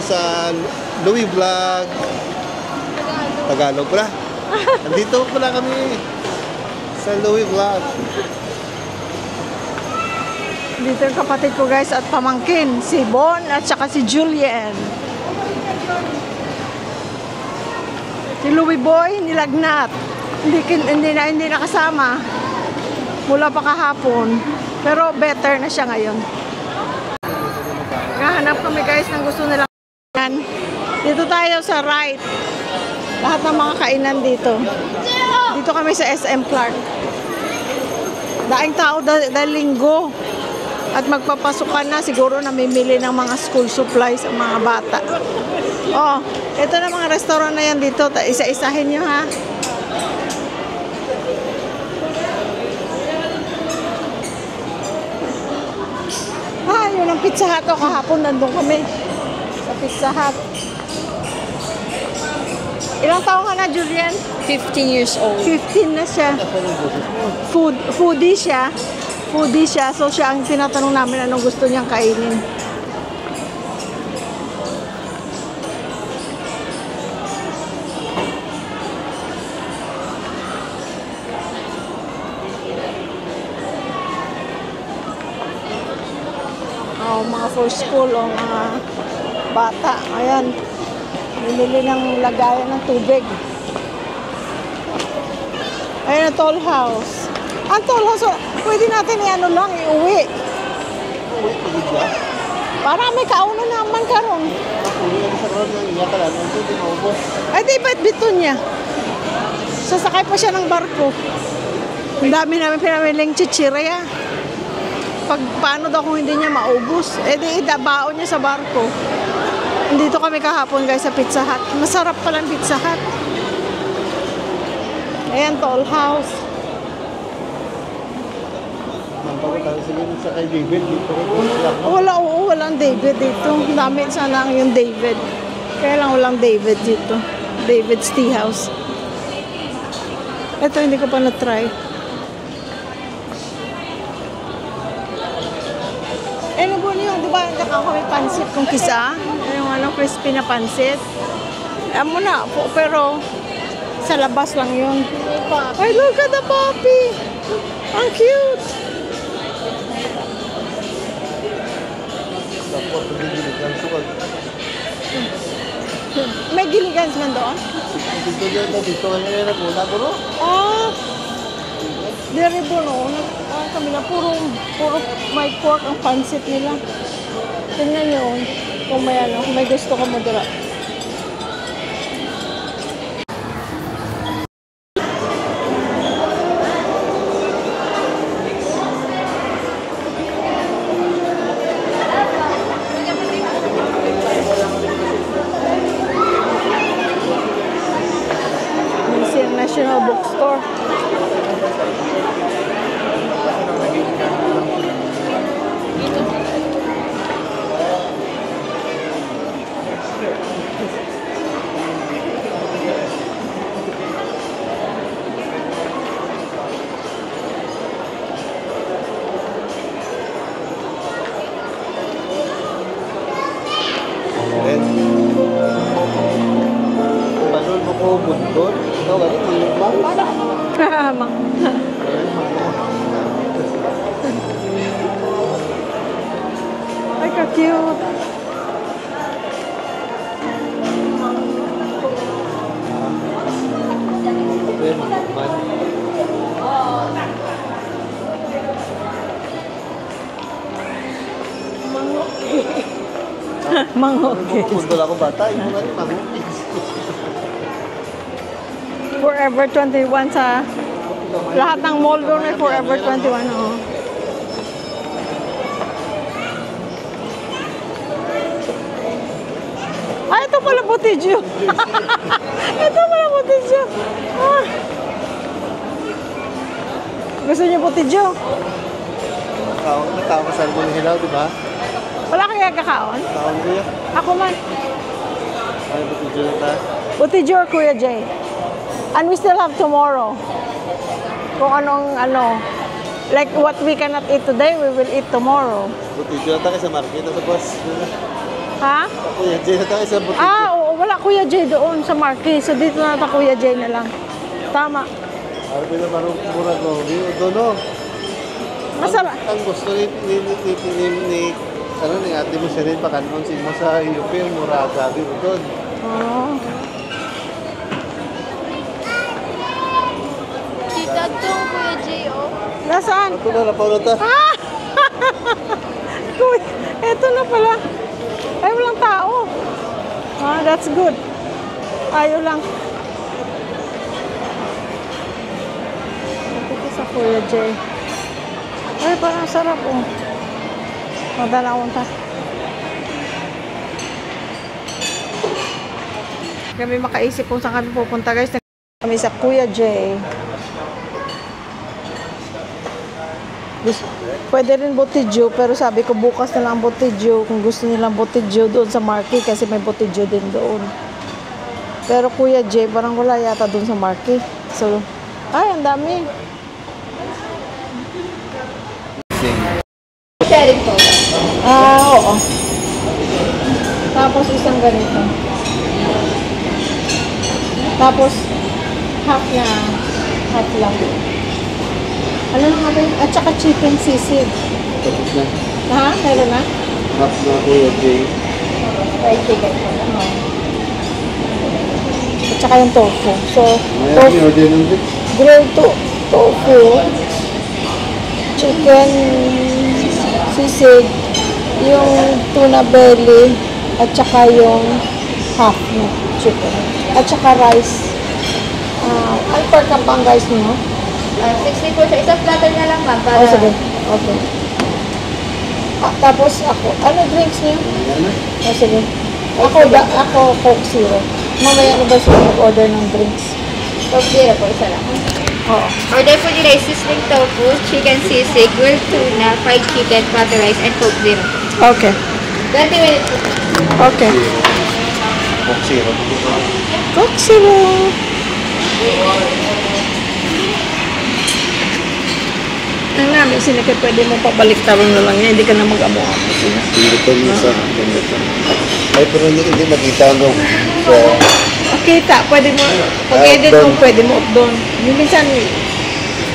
sa Louie Vlog. Tagalog pala. Andito pala kami sa Louie Vlog. Dito yung kapatid ko guys at pamangkin. Si Bon at saka si Julian. Si Louie Boy nilagnat. Hindi na kasama. Mula pa kahapon. Pero better na siya ngayon. Hanap kami guys ng gusto nilang kainan. Dito tayo sa right. Lahat ng mga kainan dito. Dito kami sa SM Clark. Daing tao dahil linggo. At magpapasukan na. Siguro namimili ng mga school supplies ang mga bata. Oh, ito na mga restaurant na yan dito. Isa-isahin nyo ha. Yun ang Pizza Hut. Kahapon nandun kami sa Pizza Hut. Ilang taon ka na, Julian? 15 years old. 15 na siya. Foodie siya. Foodie siya. So siya ang tinatanong namin anong gusto niyang kainin. Mga for school o mga bata. Ayan. Binili ng lagayan ng tubig. Ayan ang toll house. Ang toll house, pwede natin i-ano lang, iuwi. Para may kauna naman karon. Ay, di ba't bito niya? Sasakay pa siya ng barko. Ang dami namin pinamiling chichirya. Pag paano daw kung hindi niya maubos, di baon niya sa barko. Dito kami kahapon guys sa Pizza Hut. Masarap pala ang Pizza Hut. Ayan, toll house. Walang David dito. Dami sana yung David. Kaya lang walang David dito. David's Tea House. Ito hindi ko pa na-try. Di ba nakakawin pansit kung kisa? Yung crispy na pansit. Amo na po, pero sa labas lang yun. Ay, look at the puppy! Ang cute! May giligans man doon? Oh! Dere po no, kami na puro may pork ang pansit nila. Tingnan nyo kung may gusto ka mo dira. National Bookstore. Padol mo ko bundol. Ikaw galing Mang. Ay, ka-cute. Mangoke. Bundol ako bata. Yung mga mangoke. Forever 21 sa lahat ng mall doon ay Forever 21. Oh. Ay, ito pala Botijo. Ito pala Botijo. Ah. Gusto niyo Botijo? Nakaon ka sa albong hilaw, di ba? Wala kaya kakaon? Nakaon ko yan. Ako man. Ay, Botijo na ta. Botijo or Kuya Jay? And we still have tomorrow. Kung like what we cannot eat today, we will eat tomorrow. Botijo na ta kasi market sa bus. Ha? Kuya Jay na tayo sa butik. Ah, oo, wala Kuya Jay doon sa Marquee. So dito na ata Kuya Jay na lang. Tama. Arabi na marong mura ko. Doon no. Masarap. Ang gusto ni ano ni ate mo siya rin pakanon si mo sa UP yung mura sabi mo doon. Oh. Kita tong Kuya Jay, oh. Nasaan? Ito na napaulat ah. Ah! Uy, eto na pala. Ay, walang tao. Ah, that's good. Ayaw lang. Ito sa Kuya Jay. Ay, parang sarap, oh. Madalawang ta. Kami makaisip kung saan kami pupunta, guys. Kami sa Kuya Jay. Pwede rin Botidyo, pero sabi ko bukas na lang Botidyo. Kung gusto nilang Botidyo doon sa Marquee, kasi may Botidyo din doon. Pero Kuya Jay, parang wala yata doon sa Marquee. So, ay, ang dami. Sharing po. Ah, oo. Tapos isang ganito. Tapos, half lang. Ano na nga ba yun? At saka chicken sisig. Tapos na. Ha? Meron na? Half na Kuya Jay. Fried chicken. Oo. At saka yung tofu. So, May tofu, order ng dito. grilled tofu, chicken sisig, yung tuna belly, at saka yung half na chicken. At saka rice. Ano per cup ang guys niyo? 60 po siya. Isang platter na lang, ma'am. Para... Oh, sige. Okay. Tapos ako, ano drinks niyo? Ano? Oh, sige. Ako Coke Zero. Mamaya na ba siya mag-order ng drinks? Coke Zero po, isa lang. Oo. Order po nila is sizzling tofu, chicken sisig, grilled tuna, fried chicken, butter rice, and Coke Zero. Okay. 20 minutes po. Okay. Coke Zero. Coke Zero. Ang namin, sinike pwede mo pabalik tarong na lang yan. Hindi ka na mag-amo-amo. Hindi ko minsan. Ay, pero hindi makita nung Kita, pwede mo, pag-edit mo, pwede mo up doon. Minsan,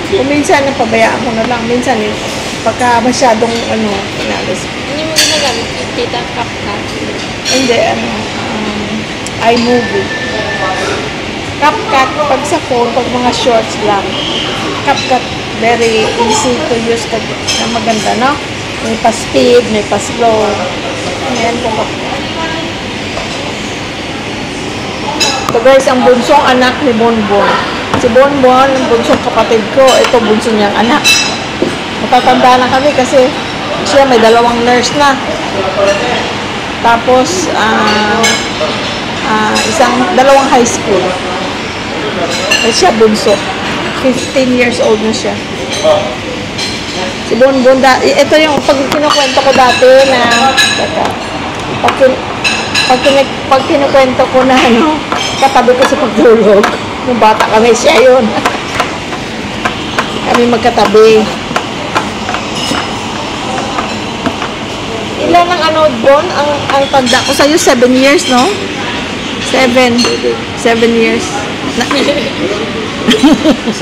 kung minsan, napabayaan mo na lang. Minsan, pagka masyadong, inalis. Hindi mo ginagamit yung tita CapCut. Hindi, iMovie. CapCut, pag sa phone, pag mga shorts lang. CapCut, very easy to use, na maganda, no? May pa-speed, may pa-slow. Ayan po. Ito guys, ang bunsong anak ni Bonbon. Si Bonbon, ang bunsong kapatid ko. Ito, bunso niyang anak. Matatanda na kami kasi siya may dalawang nurse na. Tapos, dalawang high school. At siya bunso. 15 years old na siya. Si Bonbon, ito yung pag kinukwento ko dati na, pag kinukwento ko na katabi ko sa pagtulog. Nung bata kami, siya yun. Kami magkatabi. Ilan ang Bon? Ang tanda ko sa'yo, 7 years, no? 7 years.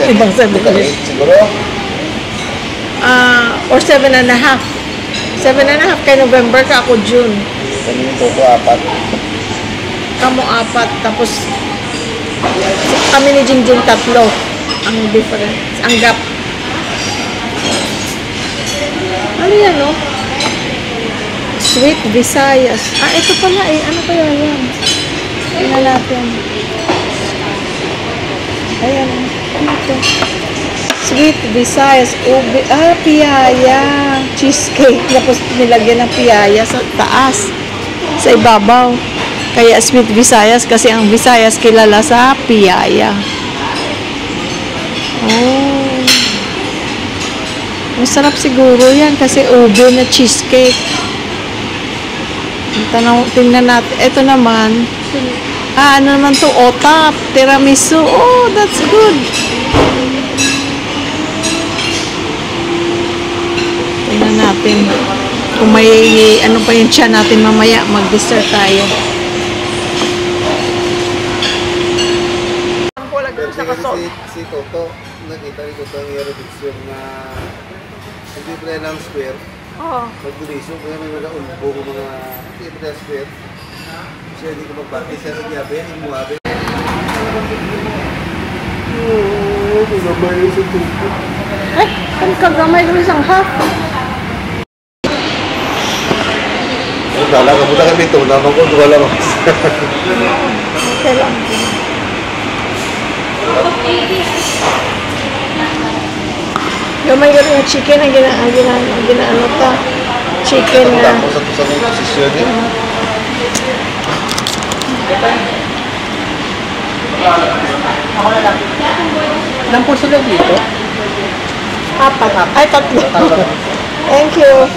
Ibang 7 years. Siguro? Or 7.5. 7.5 kay November ka, ako June. Kanina po ko 4. Kamo 4, tapos kami ni Jingjing 3. Ang difference, ang gap. Ano yan, no? Sweet Visayas. Ito pala eh. Ano kaya yan? Tingnan natin. Ayan. Ano ito? Sweet Visayas. Ube. Piyaya. Cheesecake. Tapos nilagyan ng piyaya sa taas. Sa ibabaw. Kaya Sweet Visayas kasi ang Visayas kilala sa piyaya. Oh. Masarap siguro yan kasi ube na cheesecake. Tingnan natin. Ito naman. Ano naman to? Otap. Tiramisu. Oh, that's good. Tingnan natin. kung may ano pa yung tiyan natin mamaya, mag-dessert tayo. Si Toto, nakita ni Toto ang erudiksyon na hindi pala ng square. Oo. Mag-durisyo, kaya may mga ulbo ko mga hindi pala square. Siya hindi ko magbati siya sa diyabe, yung muwabe. Oo, pinamay yung sa Toto. Eh, ang kagamay ko isang half. Dala ka muna kami ito, naman ko, wala mo. Okay lang. Gamay ko yung chicken ang ginaano ta. Chicken nga. Tapos sa tusang yung posisyon eh. Ilang po sila dito? Apat. Ay, tatlo. Thank you.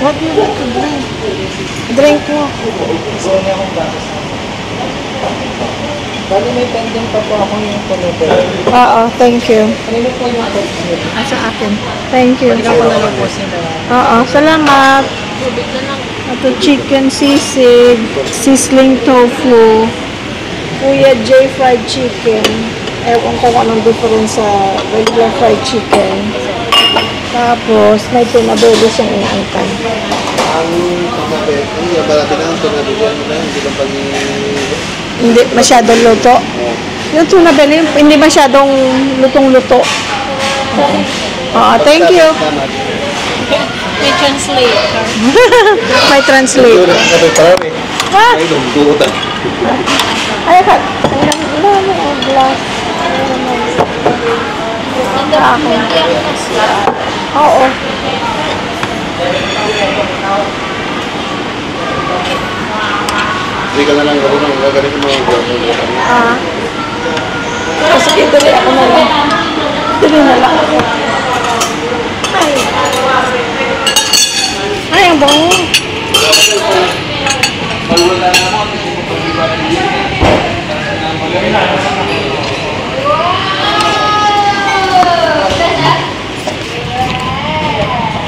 What do you like to drink? Drink mo. Gusto niya akong gatas. Bali may pending pa po ako yung tulobo. Oo, thank you. Kanino po yung coach? Sa akin. Thank you. Ikaw po na lang po sila. Oo, salamat. Ito chicken sisig, sizzling tofu, Kuya J fried chicken. Ewan ko kung anong difference sa regular fried chicken. Tapos, may pinabolo siyang inaangkan. Ang pagkabit, ang yung balati na ang tunado yan, hindi lang pag Hindi masyadong luto. Yung tuna belly, hindi masyadong lutong-luto. Oo, thank you. May translator. May translate. Ah! Ay, lunggutan. Ay, kat. Ang glass. Oo. Hindi ka na lang gawin ang gagaling mo. Ah. Sige, dali ako na lang. Dali na lang ako. Ay, ang bango.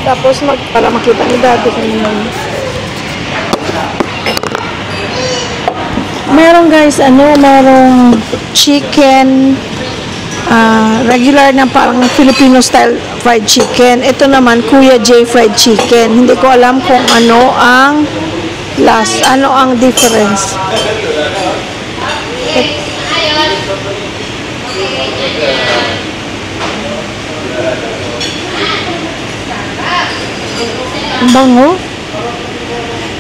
Tapos para makita ni Daddy kung ano. Meron guys, merong chicken, regular na parang Filipino style fried chicken. Ito naman, Kuya J fried chicken. Hindi ko alam kung ano ang ano ang difference. Ang bango.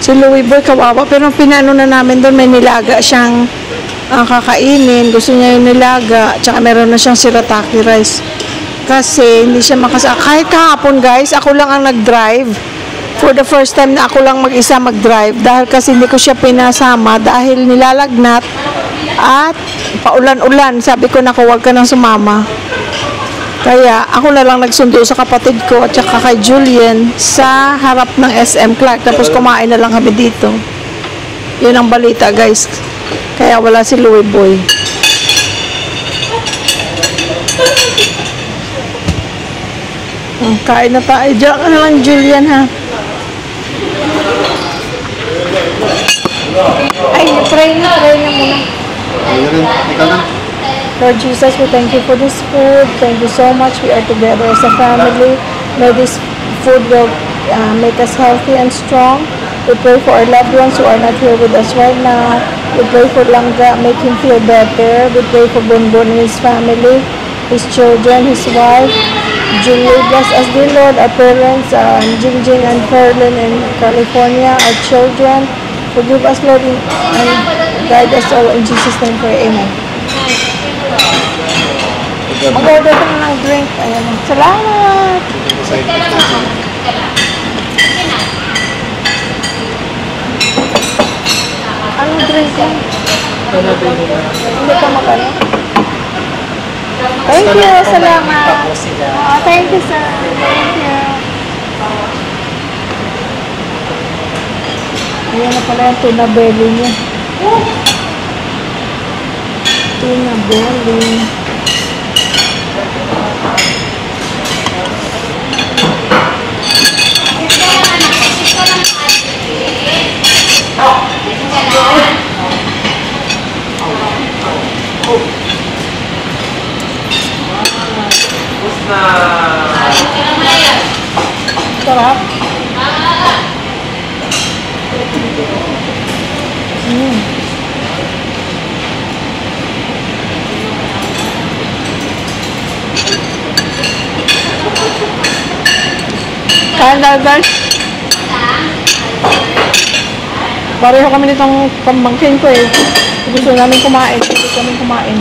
Si Louie Boy kawawa, pero pinano na namin doon, may nilaga siyang kakainin. Gusto niya yung nilaga, tsaka meron na siyang shirataki rice. Kasi hindi siya kahit kahapon guys, ako lang ang nag-drive. For the first time na ako lang mag-isa mag-drive. Dahil kasi hindi ko siya pinasama, dahil nilalagnat at paulan-ulan. Sabi ko na huwag ka nang sumama. Kaya ako na lang nagsundo sa kapatid ko at saka kay Julian sa harap ng SM Clark. Tapos kumain na lang kami dito. Yun ang balita guys. Kaya wala si Louie Boy. Kain na tayo. Diyan ka na lang Julian ha. Ay, pray na muna. Ikaw na. Lord Jesus, we thank you for this food. Thank you so much. We are together as a family. May this food will make us healthy and strong. We pray for our loved ones who are not here with us right now. We pray for Langga, make him feel better. We pray for Bonbon and his family, his children, his wife. Julie, bless us, dear Lord, our parents, Jingjing and Ferlin in California, our children. Forgive us, Lord, and guide us all. In Jesus' name, pray. Amen. Mag-order ka na ng drink. Ayan. Salamat! Anong drink yan? Hindi ka magano? Thank you, salamat. Pa po sila. Thank you, sir. Thank you. Ayan na pala yung tuna belly niya. Tuna belly. Sarap. Kain tayo guys. Pareho kami nitong pambangkin ko eh. Gusto namin kumain. Gusto namin kumain.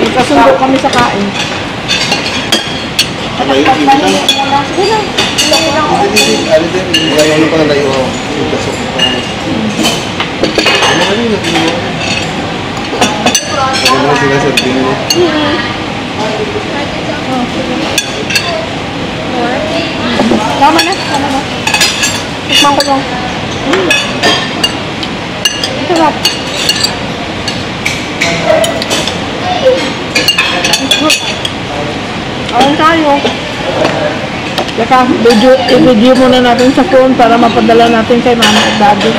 Magkasundo kami sa kain. Okay, hindi lang. Sige lang. Ano din, layo pa na layo ako. Pasok pa. Ano ka rin, natin mo? Ano na sila sa tingin mo? Tama na. Tikman ko lang. Sarap. Ayun tayo. Teka, i-video muna natin sa phone para mapadala natin kay mama at daddy.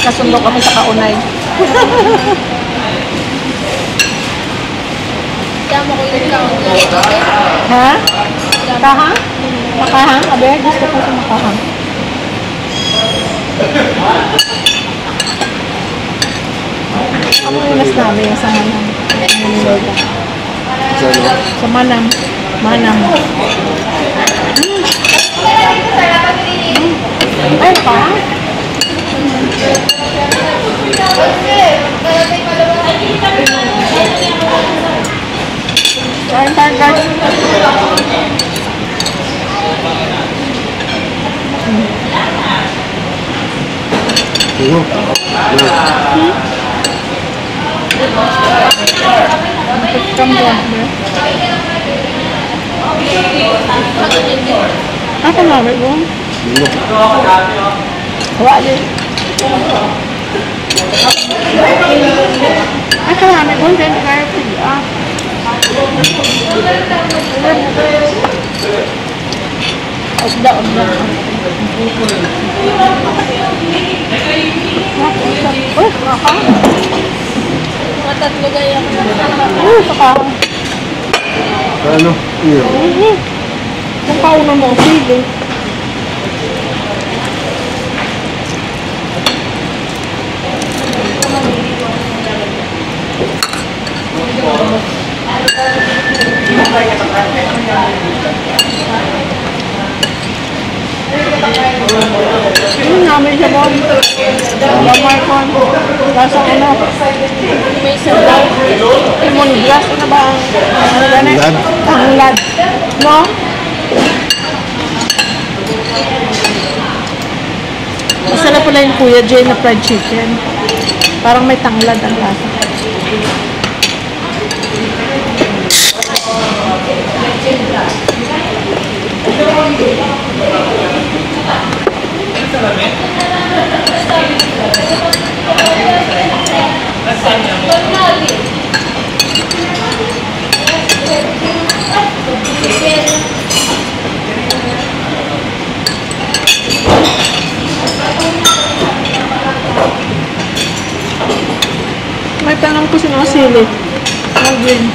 Nagkasundo kami sa kaunay. Damo ko yung kaunay. Ha? Makahang? Makahang? Abe, gusto ko sa makahang. Ano yung nas namin sa manang? Sa ano? Sa manang. Manang. Ay, pa? Kain tayo guys. Ano? Kambuan. Apa namin mo? Wala. Ay, karami ko. Hindi kaya pila. Obda. Oh, saka. Mga tatlo gaya ko. Oh, saka. Ano? Iyo. Kung kauna mo, pili. Yung namin siya mo. Gamay ko. Lasa ano. May sabaw. Lemongrass. Ano ba ang ganit? Tanglad? Tanglad. No? Masarap pala yung Kuya Jay na fried chicken. Parang may tanglad ang lasa. May tanong ko sino sili. Ang green.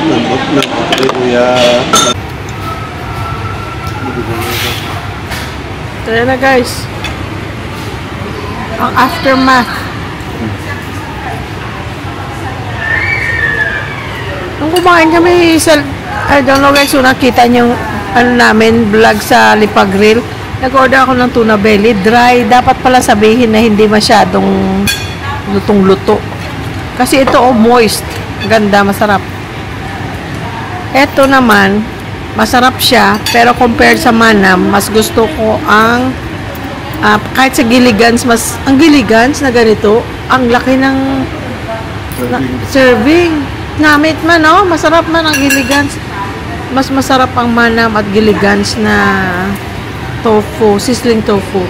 Lambot kay Kuya. Kaya na guys. Ang aftermath. Nung kumain kami sa, I don't know guys, kung nakita niyo ano namin, vlog sa Lipa Grill. Nag-order ako ng tuna belly, dry. Dapat pala sabihin na hindi masyadong lutong-luto. Kasi ito moist. Ganda, masarap. Ito naman, masarap siya, pero compared sa Manam, mas gusto ko ang kahit sa Gilligan's, ang Gilligan's na ganito, ang laki ng serving. Namit man, no? Masarap man ang Gilligan's. Mas masarap ang Manam at Gilligan's na tofu, sizzling tofu.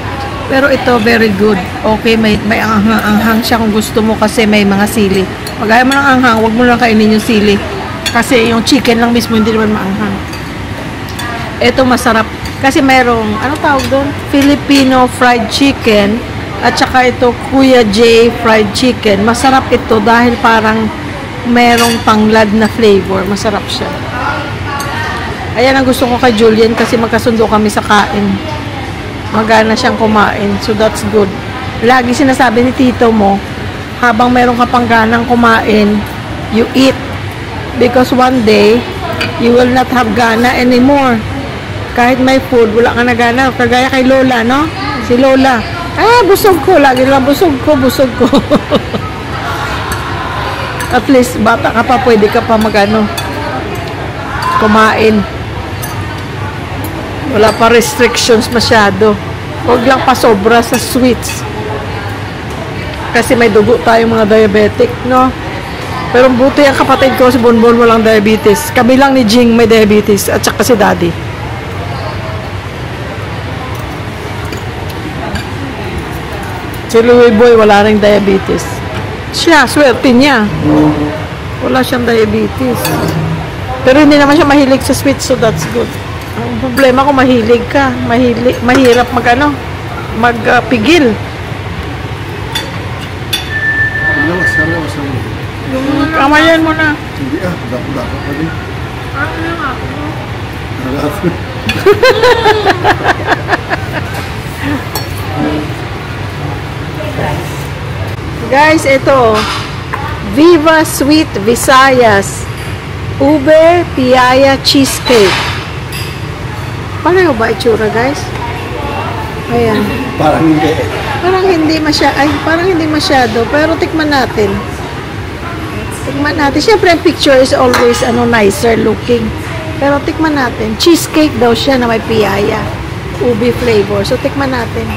Pero ito, very good. Okay, may anghang siya kung gusto mo kasi may mga sili. Pag ayaw mo ng anghang, huwag mo lang kainin yung sili. Kasi yung chicken lang mismo, hindi naman maanghang. Ito masarap. Kasi mayroong, ano tawag doon? Filipino fried chicken. At saka ito, Kuya J fried chicken. Masarap ito dahil parang mayroong tanglad na flavor. Masarap siya. Ayan ang gusto ko kay Julian kasi magkasundo kami sa kain. Magana siyang kumain. So that's good. Lagi sinasabi ni tito mo, habang meron ka pang ganang kumain, you eat. Because one day, you will not have gana anymore. Kahit may food, wala ka na gana. Kagaya kay Lola, no? Si Lola. Busog ko. Lagi lang busog ko. At least, bata ka pa, pwede ka pa kumain. Wala pa restrictions masyado. Huwag lang pa sobra sa sweets. Kasi may dugo tayo mga diabetic, no? Pero buti ang kapatid ko, si Bonbon, walang diabetes. Kami lang ni Jing may diabetes, at saka si Daddy. Si Louie Boy, wala ring diabetes. Siya, swerte niya. Wala siyang diabetes. Pero hindi naman siya mahilig sa sweets, so that's good. Ang problema kung mahilig ka, mahirap magpigil. Kamayan mo na. Hindi dako pa din. Ano nga ako? Guys, ito. Viva Sweet Visayas Ube Piaya Cheesecake. Pareho ba itsura, guys? Ayan. Parang hindi. Parang hindi masyado. Pero tikman natin. Siyempre, ang picture is always nicer looking. Pero tikman natin. Cheesecake daw siya na may piyaya. Ubi flavor. So, tikman natin.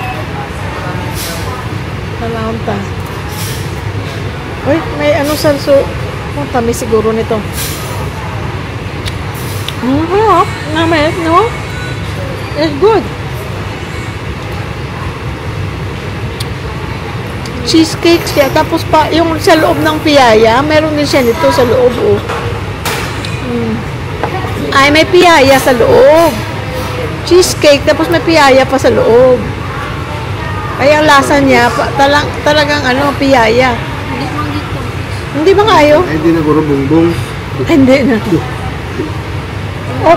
Talaunta. Uy, may salso. Tamis siguro nito. Namin, no? It's good. Cheesecake siya. Tapos pa, yung sa loob ng piyaya, meron din siya nito sa loob, oh. Ay, may piyaya sa loob. Cheesecake, tapos may piyaya pa sa loob. Ay, ang lasa niya, talagang piyaya. Hindi ba kayo? Ay, hindi na puro bongbong. Hindi na.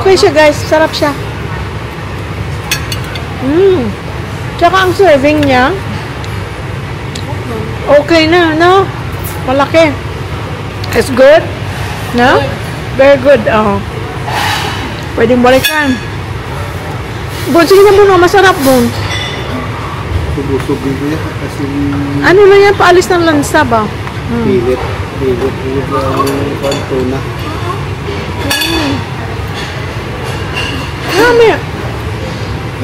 Okay siya, guys. Sarap siya. Tsaka ang serving niya, okay na, no? Malaki. It's good. No? Very good. Pwedeng balikan. Bon, sige na muna. Masarap, Bon. Tubusog dito yan. Kasi Ano lang yan? Paalis ng lansa ba? pilit ang pantuna. Dami.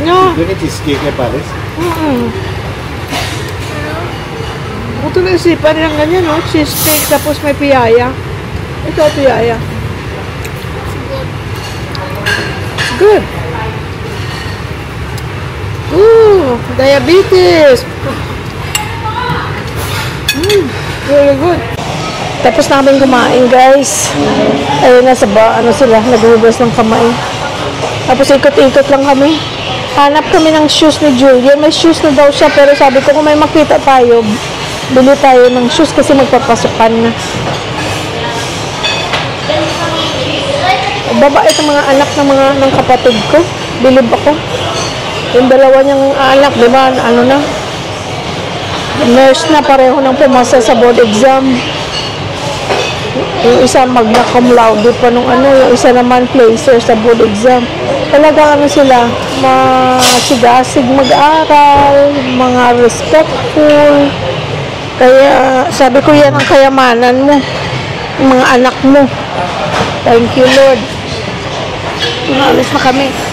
No. Doon yung cheesecake na pares. Ito na isipan lang ganyan, no? Cheesecake, tapos may piyaya. Ito, piyaya. Good. Ooh, diabetes. Really good. Tapos namin kumain, guys. Ayun na sila, naghuhugas ng kamay. Tapos ikot-ikot lang kami. Hanap kami ng shoes ni Julian. May shoes na daw siya, pero sabi ko kung may makita tayo, Bili tayo ng shoes kasi magpapasukan na. Babae itong mga anak ng kapatid ko. Bilib ako. Yung dalawa niyang anak, di ba? Ano na? Nurse na, pareho nang pumasa sa board exam. Yung isa magna cum laude pa nung yung isa naman placer sa board exam. Talaga sila, masigasig mag-aral, mga respectful. Kaya sabi ko yan ang kayamanan mo, yung mga anak mo. Thank you, Lord. Alis na kami.